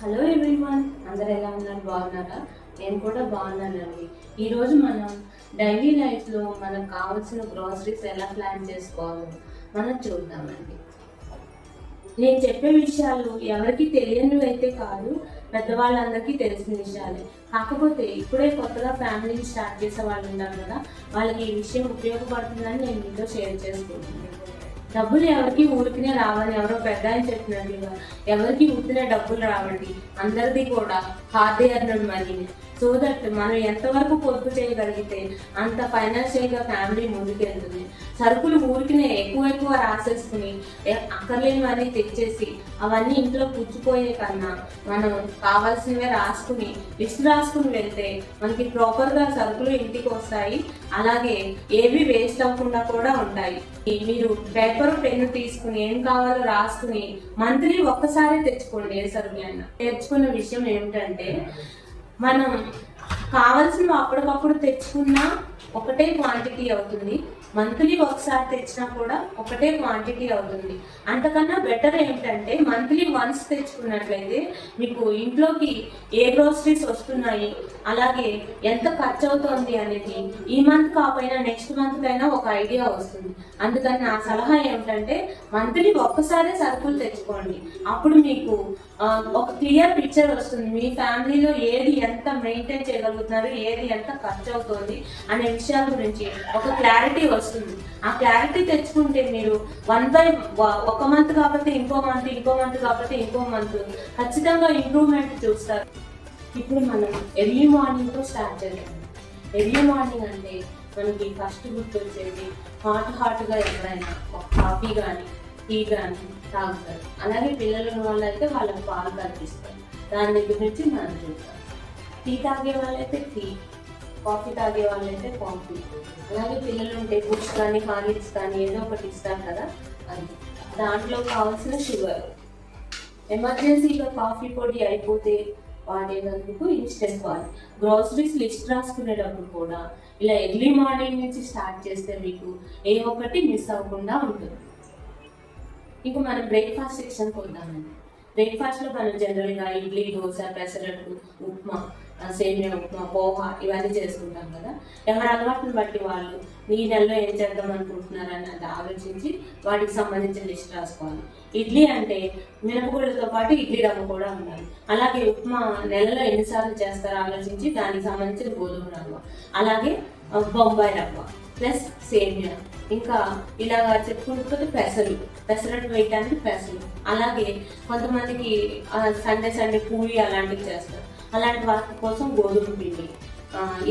Hello everyone, అందరు ఎలా ఉన్నారు? బాగున్నారా? నేను కూడా బాగున్నానండి. ఈరోజు మనం డైలీ లైఫ్లో మనకు కావాల్సిన గ్రాసరీస్ ఎలా ప్లాన్ చేసుకోవాలో మనం చూద్దామండి. నేను చెప్పే విషయాలు ఎవరికి తెలియనివి అయితే కాదు, పెద్దవాళ్ళందరికీ తెలిసిన విషయాలే. కాకపోతే ఇప్పుడే కొత్తగా ఫ్యామిలీని స్టార్ట్ చేసే వాళ్ళు ఉన్నారు కదా, వాళ్ళకి ఈ విషయం ఉపయోగపడుతుందని నేను మీతో షేర్ చేసుకుంటున్నాను. డబ్బులు ఎవరికి ఊరికినే రావని ఎవరో పెద్ద అని చెప్పినట్లుగా ఎవరికి ఊరికినే డబ్బులు రావండి. అందరిది కూడా hard earned money. So that మనం ఎంతవరకు పొదుపు చేయగలిగితే అంత ఫైనాన్షియల్గా ఫ్యామిలీ ముందుకెళ్తుంది. సరుకులు ఊరికినే ఎక్కువ రాసేసుకుని అక్కర్లేని మనీ తెచ్చేసి అవన్నీ ఇంట్లో పుచ్చిపోయే కన్నా మనం కావాల్సినవే రాసుకుని లిస్ట్ రాసుకుని వెళ్తే మనకి ప్రాపర్గా సరుకులు ఇంటికి వస్తాయి. అలాగే ఏవి వేస్ట్ అవ్వకుండా కూడా ఉంటాయి. మీరు పేపర్ పెన్ను తీసుకుని ఏం కావాలో రాసుకుని మంత్లీ ఒక్కసారి తెచ్చుకోండి. ఏ సరుకులైనా నేర్చుకున్న విషయం ఏమిటంటే, మనం కావాల్సినవి అప్పటికప్పుడు తెచ్చుకున్నా ఒకటే క్వాంటిటీ అవుతుంది. మంత్లీ ఒకసారి తెచ్చినా కూడా ఒకటే క్వాంటిటీ అవుతుంది. అంతకన్నా బెటర్ ఏంటంటే మంత్లీ వన్స్ తెచ్చుకున్నట్లయితే మీకు ఇంట్లోకి ఏ గ్రోసరీస్ వస్తున్నాయి, అలాగే ఎంత ఖర్చు అవుతుంది అనేది ఈ మంత్ కాకపోయినా నెక్స్ట్ మంత్ అయినా ఒక ఐడియా వస్తుంది. అందుకని నా సలహా ఏమిటంటే మంత్లీ ఒక్కసారే సరుకులు తెచ్చుకోండి. అప్పుడు మీకు ఒక క్లియర్ పిక్చర్ వస్తుంది. మీ ఫ్యామిలీలో ఏది ఎంత మెయింటైన్ చేయగలుగుతున్నారు, ఏది ఎంత ఖర్చు అవుతుంది అనే విషయాల గురించి ఒక క్లారిటీ వస్తుంది. ఆ క్లారిటీ తెచ్చుకుంటే మీరు ఒక మంత్ కాకపోతే ఇంకో మంత్ కాకపోతే ఇంకో మంత్ ఖచ్చితంగా ఇంప్రూవ్మెంట్ చూస్తారు. ఇప్పుడు మనం ఎర్లీ మార్నింగ్తో స్టార్ట్ చేద్దాం. ఎర్లీ మార్నింగ్ అంటే మనకి ఫస్ట్ గుర్తొచ్చేది హాట్గా ఎవరైనా కాఫీ కానీ టీ కానీ తాగుతారు. అలాగే పిల్లలు ఉన్న వాళ్ళు అయితే వాళ్ళకి పాలు కల్పిస్తారు. దాని దగ్గర నుంచి మనం చూస్తాం. టీ తాగే వాళ్ళైతే టీ, కాఫీ తాగే వాళ్ళైతే కాఫీ. అలాగే పిల్లలు ఉంటే బుక్స్ కానీ హార్లిక్స్ కానీ ఏదో ఒకటి ఇస్తారు కదా, అది. దాంట్లో కావాల్సిన షుగర్, ఎమర్జెన్సీగా కాఫీ పొడి అయిపోతే వాడేందుకు ఇన్స్టెంట్ పాలు. గ్రాసరీస్ లిస్ట్ రాసుకునేటప్పుడు కూడా ఇలా ఎర్లీ మార్నింగ్ నుంచి స్టార్ట్ చేస్తే మీకు ఏ ఒక్కటి మిస్ అవ్వకుండా ఉంటుంది. ఇంకా మనం బ్రేక్ఫాస్ట్ సెక్షన్కి వద్దామండి. బ్రేక్ఫాస్ట్లో మనం జనరల్గా ఇడ్లీ, దోశ, పెసరట్టు, ఉప్మా, సేమియా ఉప్మా, పోహా ఇవన్నీ చేసుకుంటాం కదా. ఎవరి అలవాటుని బట్టి వాళ్ళు ఈ నెలలో ఏం చేద్దాం అనుకుంటున్నారని అది ఆలోచించి వాటికి సంబంధించిన లిస్ట్ రాసుకోవాలి. ఇడ్లీ అంటే మినపగుళ్ళతో పాటు ఇడ్లీ రవ్వ కూడా ఉండాలి. అలాగే ఉప్మా నెలలో ఎన్నిసార్లు చేస్తారో ఆలోచించి దానికి సంబంధించిన గోధుమ రవ్వ, అలాగే బొంబాయి రవ్వ ప్లస్ సేమియా. ఇంకా ఇలాగా చెప్పుకుంటే పెసరట్టు వేయటానికి పెసలు. అలాగే కొంతమందికి సండే పూరి అలాంటివి చేస్తారు. అలాంటి వాటి కోసం గోధుమ పిండి.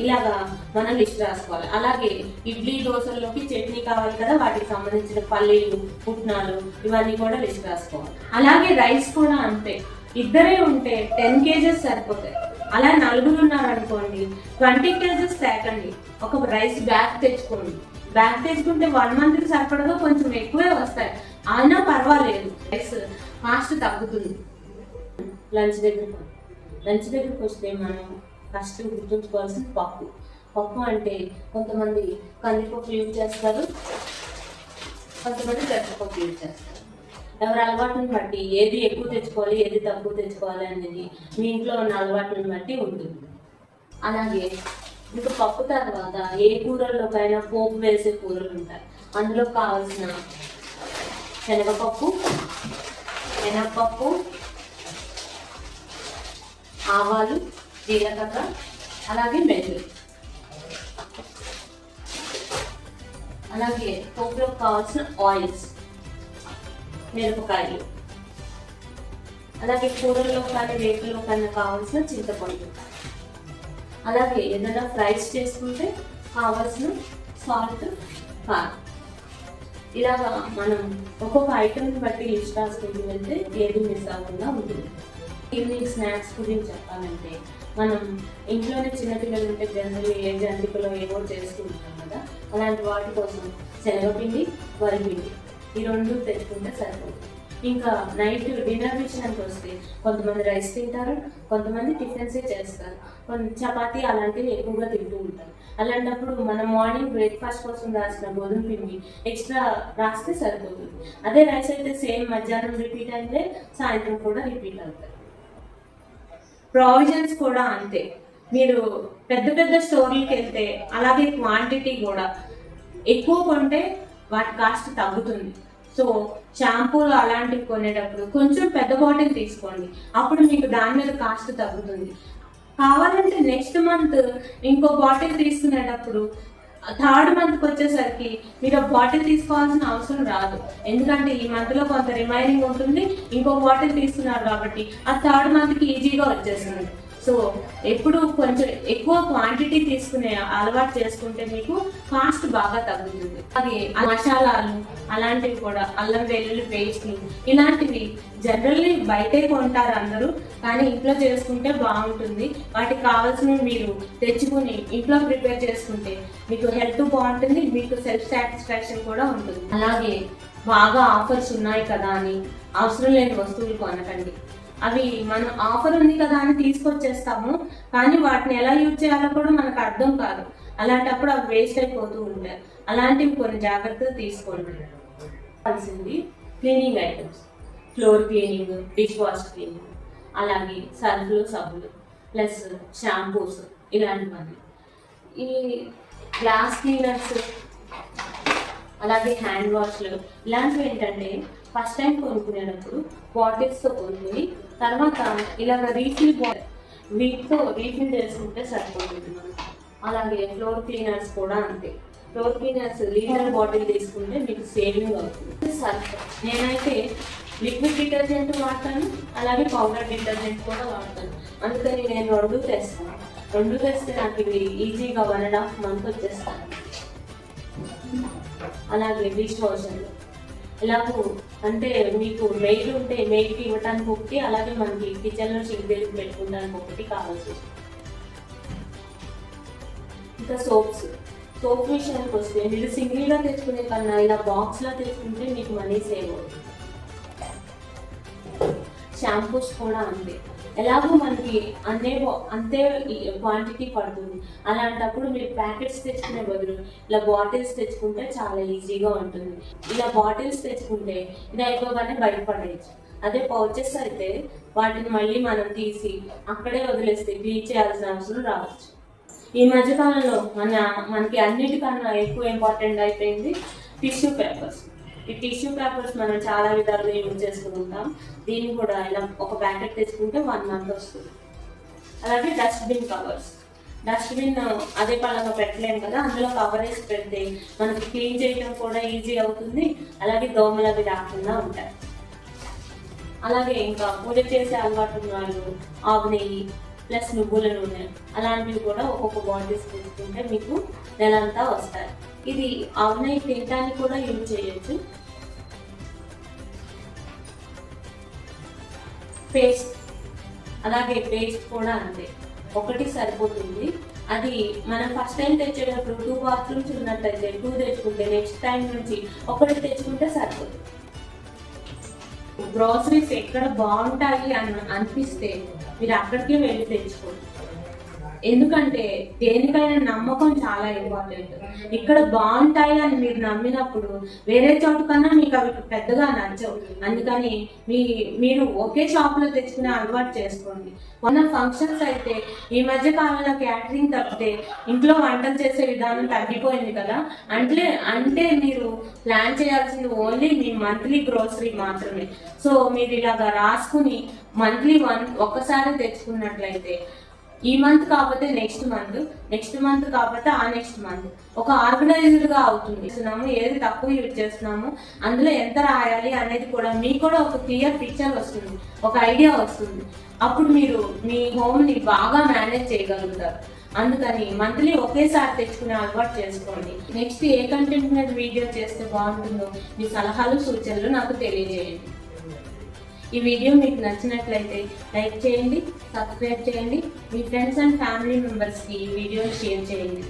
ఇలాగా మనం లిస్ట్ రాసుకోవాలి. అలాగే ఇడ్లీ, దోశల్లోకి చట్నీ కావాలి కదా, వాటికి సంబంధించిన పల్లీలు, పుట్నాలు ఇవన్నీ కూడా లిస్ట్ రాసుకోవాలి. అలాగే రైస్ కూడా అంతే. ఇద్దరే ఉంటే 10 kgs సరిపోతాయి. అలా నలుగురు ఉన్నారనుకోండి 20 kgs తేకండి. ఒక రైస్ బ్యాగ్ తెచ్చుకోండి. బ్యాగ్ తెచ్చుకుంటే 1 monthకి సరిపడగా కొంచెం ఎక్కువే వస్తాయి, అయినా పర్వాలేదు. రైస్ కాస్ట్ తగ్గుతుంది. లంచ్ దగ్గరకు వస్తే మనం ఫస్ట్ గుర్తుంచుకోవాల్సిన పప్పు అంటే కొంతమంది కందిపప్పు యూజ్ చేస్తారు, కొంతమంది పెద్దపప్పు యూజ్ చేస్తారు. ఎవరి అలవాటుని బట్టి ఏది ఎక్కువ తెచ్చుకోవాలి, ఏది తక్కువ తెచ్చుకోవాలి అనేది మీ ఇంట్లో ఉన్న అలవాటుని బట్టి ఉంటుంది. అలాగే ఇంకా పప్పు తర్వాత ఏ కూరల్లోకైనా పోపు వేసే కూరలు ఉంటాయి. అందులో కావాల్సిన శనగపప్పు, మినప్పప్పు, ఆవాలు, జీలకర్ర, అలాగే మెంతులు. అలాగే పోపులో కావాల్సిన ఆయిల్స్, మిరపకాయలు, అలాగే కూరల్లో కానీ వేపుల్లో కానీ కావాల్సిన చింతపండు, అలాగే ఏదైనా ఫ్రైస్ చేసుకుంటే కావాల్సిన సాల్ట్, కారం. ఇలాగా మనం ఒక్కొక్క ఐటమ్ని బట్టి లిస్ట్ రాసుకుంటూ వెళ్తే ఏది మిస్ అవ్వకుండా ఉంటుంది. ఈవినింగ్ స్నాక్స్ గురించి చెప్పాలంటే మనం ఇంట్లోనే చిన్నపిల్లలు ఉంటే జనరల్ ఏ జంతికలో ఏవో చేసుకుంటాం కదా, అలాంటి వాటి కోసం శనగపిండి, వరిపిండి ఈ 2 తెచ్చుకుంటే సరిపోతుంది. ఇంకా నైట్ డిన్నర్ విషయానికి వస్తే కొంతమంది రైస్ తింటారు, కొంతమంది టిఫిన్సే చేస్తారు, చపాతీ అలాంటివి ఎక్కువగా తింటూ ఉంటారు. అలాంటప్పుడు మనం మార్నింగ్ బ్రేక్ఫాస్ట్ కోసం రాసిన గోధుమ పిండి ఎక్స్ట్రా రాస్తే సరిపోతుంది. అదే రైస్ అయితే సేమ్ మధ్యాహ్నం రిపీట్ అయితే సాయంత్రం కూడా రిపీట్ అవుతాయి. ప్రావిజన్స్ కూడా అంతే. మీరు పెద్ద పెద్ద స్టోర్లకి వెళ్తే అలాగే క్వాంటిటీ కూడా ఎక్కువ కొంటే వాటి కాస్ట్ తగ్గుతుంది. సో షాంపూలు అలాంటివి కొనేటప్పుడు కొంచెం పెద్ద బాటిల్ తీసుకోండి, అప్పుడు మీకు దాని మీద కాస్ట్ తగ్గుతుంది. కావాలంటే నెక్స్ట్ మంత్ ఇంకో బాటిల్ తీసుకునేటప్పుడు థర్డ్ మంత్కి వచ్చేసరికి మీరు బాటిల్ తీసుకోవాల్సిన అవసరం రాదు, ఎందుకంటే ఈ మంత్లో కొంత రిమైనింగ్ ఉంటుంది, ఇంకో బాటిల్ తీసుకున్నారు కాబట్టి ఆ థర్డ్ మంత్కి ఈజీగా వచ్చేస్తుంది. సో ఎప్పుడు కొంచెం ఎక్కువ క్వాంటిటీ తీసుకునే అలవాటు చేసుకుంటే మీకు కాస్ట్ బాగా తగ్గుతుంది. అది మసాలాలు అలాంటివి కూడా, అల్లం వెల్లుల్లి పేస్ట్లు ఇలాంటివి జనరల్లీ బయటే కొంటారు అందరూ, కానీ ఇంట్లో చేసుకుంటే బాగుంటుంది. వాటికి కావాల్సినవి మీరు తెచ్చుకుని ఇంట్లో ప్రిపేర్ చేసుకుంటే మీకు హెల్త్ బాగుంటుంది, మీకు సెల్ఫ్ సాటిస్ఫాక్షన్ కూడా ఉంటుంది. అలాగే బాగా ఆఫర్స్ ఉన్నాయి కదా అని అవసరం లేని వస్తువులు కొనకండి. అవి మనం ఆఫర్ ఉంది కదా అని తీసుకొచ్చేస్తాము, కానీ వాటిని ఎలా యూజ్ చేయాలో కూడా మనకు అర్థం కాదు. అలాంటప్పుడు అవి వేస్ట్ అయిపోతూ ఉంటాయి. అలాంటివి కొన్ని జాగ్రత్తలు తీసుకోండి. కావాల్సింది cleaning items, floor cleaning, dish wash cleaning, అలాగే సర్ఫ్లు, సబ్బులు, ప్లస్ షాంపూస్ ఇలాంటివన్నీ. ఈ గ్లాస్ క్లీనర్స్, అలాగే హ్యాండ్ వాష్లు ఇలాంటివి ఏంటంటే ఫస్ట్ టైం కొనుక్కునేటప్పుడు బాటిల్స్తో కొనుక్కుని తర్వాత ఇలాగ వీటితో రీఫిల్ చేసుకుంటే సరిపోతుంది మనం. అలాగే ఫ్లోర్ క్లీనర్స్ కూడా అంతే. ఫ్లోర్ క్లీనర్స్ లీటర్ బాటిల్ తీసుకుంటే మీకు సేవింగ్ అవుతుంది. సర్ఫ్ నేనైతే లిక్విడ్ డిటర్జెంట్ వాడతాను, అలాగే పౌడర్ డిటర్జెంట్ కూడా వాడతాను. అందుకని నేను రెండు తెస్తే నాకు ఇవి ఈజీగా 1.5 month వచ్చేస్తాను. అలాగే డిష్ వాషర్లు ఎలాగో అంటే మీకు మెయిల్ ఉంటే మెయిల్కి ఇవ్వడానికి ఒకటి, అలాగే మనకి కిచెన్లో సింక్ దగ్గర పెట్టుకోవడానికి ఒకటి కావాల్సి. ఇంకా సోప్ విషయానికి వస్తే మీరు సింగిల్గా తెచ్చుకునే కన్నా ఇలా బాక్స్లో తెచ్చుకుంటే మీకు మనీ సేవ్ అవుతుంది. షాంపూస్ కూడా అంతే, ఎలాగో మనకి అంతే క్వాంటిటీ పడుతుంది. అలాంటప్పుడు మీరు ప్యాకెట్స్ తెచ్చుకునే బదులు ఇలా బాటిల్స్ తెచ్చుకుంటే చాలా ఈజీగా ఉంటుంది. ఇలా బాటిల్స్ తెచ్చుకుంటే ఇది అయిపోగానే బయటపడేయచ్చు. అదే పౌచెస్ అయితే వాటిని మళ్ళీ మనం తీసి అక్కడే వదిలేస్తే క్లీన్ చేయాల్సిన అవసరం రావచ్చు. ఈ మధ్యకాలంలో మనకి అన్నిటికన్నా ఎక్కువ ఇంపార్టెంట్ అయిపోయింది టిష్యూ పేపర్స్. ఈ టిష్యూ పేపర్స్ మనం చాలా విధాలుగా యూజ్ చేసుకుంటాం. దీన్ని కూడా ఇలా ఒక ప్యాకెట్ తెచ్చుకుంటే 1 month వస్తుంది. అలాగే డస్ట్బిన్ అదే పళ్ళగా పెట్టలేము కదా, అందులో కవర్ వేసి పెడితే మనకి క్లీన్ చేయడం కూడా ఈజీ అవుతుంది, అలాగే దోమలు అవి రాకుండా ఉంటాయి. అలాగే ఇంకా పూజ చేసే అలవాటు ఉన్న వాళ్ళు ఆవు నెయ్యి ప్లస్ నువ్వుల నూనె అలాంటివి కూడా ఒక్కొక్క బాటిల్స్ తీసుకుంటే మీకు నెలంతా వస్తాయి. ఇది ఆవు నెయ్యి తినడానికి కూడా యూజ్ చేయొచ్చు. పేస్ట్ కూడా అంతే, ఒకటి సరిపోతుంది. అది మనం ఫస్ట్ టైం తెచ్చేటప్పుడు 2 bathrooms ఉన్నట్టయితే 2 తెచ్చుకుంటే నెక్స్ట్ టైం నుంచి ఒకటి తెచ్చుకుంటే సరిపోతుంది. గ్రోసరీస్ ఎక్కడ బాగుంటాయి అని అనిపిస్తే మీరు అక్కడికే వెళ్ళి తెచ్చుకోండి, ఎందుకంటే దేనికైనా నమ్మకం చాలా ఇంపార్టెంట్. ఇక్కడ బాగుంటాయి అని మీరు నమ్మినప్పుడు వేరే చోటు కన్నా మీకు అవి పెద్దగా నచ్చవు. అందుకని మీరు ఒకే షాప్లో తెచ్చుకునే అలవాటు చేసుకోండి. మొన్న ఫంక్షన్స్ అయితే ఈ మధ్య కాలంలో క్యాటరింగ్ తప్పితే ఇంట్లో వంటలు చేసే విధానం తగ్గిపోయింది కదా, అంటే మీరు ప్లాన్ చేయాల్సింది ఓన్లీ మీ మంత్లీ గ్రోసరీ మాత్రమే. సో మీరు ఇలాగా రాసుకుని మంత్లీ ఒక్కసారి తెచ్చుకున్నట్లయితే ఈ మంత్ కాకపోతే నెక్స్ట్ మంత్ కాకపోతే ఆ నెక్స్ట్ మంత్ ఒక ఆర్గనైజ్డ్గా అవుతుంది. ఏది తక్కువ యూజ్ చేస్తున్నాము, అందులో ఎంత రాయాలి అనేది కూడా మీకు కూడా ఒక క్లియర్ పిక్చర్ వస్తుంది, ఒక ఐడియా వస్తుంది. అప్పుడు మీరు మీ హోమ్ని బాగా మేనేజ్ చేయగలుగుతారు. అందుకని మంత్లీ ఒకేసారి తెచ్చుకునే అలవాటు చేసుకోండి. నెక్స్ట్ ఏ కంటెంట్ మీద వీడియో చేస్తే బాగుంటుందో మీ సలహాలు సూచనలు నాకు తెలియజేయండి. ఈ వీడియో మీకు నచ్చినట్లయితే లైక్ చేయండి, సబ్స్క్రైబ్ చేయండి, మీ ఫ్రెండ్స్ అండ్ ఫ్యామిలీ మెంబర్స్కి ఈ వీడియోని షేర్ చేయండి.